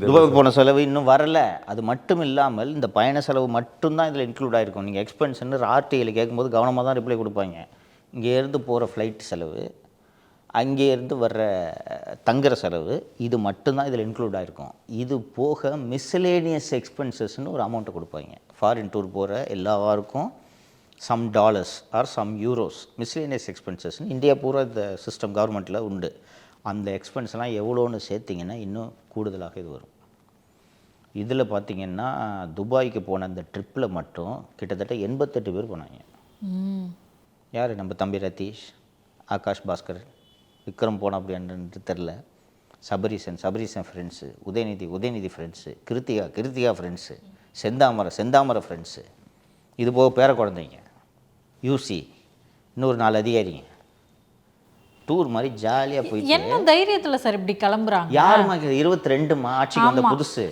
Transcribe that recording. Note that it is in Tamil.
துபாய் போன செலவு இன்னும் வரல. அது மட்டும் இல்லாமல் இந்த பயண செலவு மட்டும்தான் இதில் இன்க்ளூட் ஆகிருக்கும். நீங்கள் எக்ஸ்பென்ஸ்ன்னு ஆர்டிஐயில் கேட்கும்போது கவனமாக தான் ரிப்ளை கொடுப்பாங்க. இங்கேருந்து போகிற ஃப்ளைட் செலவு, அங்கேருந்து வர்ற தங்குற செலவு, இது மட்டும்தான் இதில் இன்க்ளூட் ஆகிருக்கும். இது போக மிஸ்சலேனியஸ் எக்ஸ்பென்சஸ்ன்னு ஒரு அமௌண்ட்டை கொடுப்பாங்க. ஃபாரின் டூர் போகிற எல்லாருக்கும் some dollars or some euros miscellaneous எக்ஸ்பென்சஸ்ன்னு இந்தியா பூரா இந்த சிஸ்டம் கவர்மெண்ட்டில் உண்டு. அந்த எக்ஸ்பென்ஸ்லாம் எவ்வளோன்னு சேர்த்திங்கன்னா இன்னும் கூடுதலாக இது வரும். இதில் பார்த்திங்கன்னா துபாய்க்கு போன அந்த ட்ரிப்பில் மட்டும் கிட்டத்தட்ட 88 பேர் போனாங்க. யார்? நம்ம தம்பி ரதீஷ், ஆகாஷ் பாஸ்கர், விக்ரம் போன அப்படின்றது தெரில, Sabareesan friends, Udhayanidhi friends, Kiruthiga friends, Senthamarai friends, இது போக பேர குழந்தைங்க, யூசி, இன்னொரு 4 அதிகாரிங்க. டூர் மாதிரி ஜாலியாக போயிட்டு என்ன தைரியத்தில் சார் இப்படி கிளம்புறாங்க? யாருமா 22மா ஆட்சிக்கு வந்த புதுசு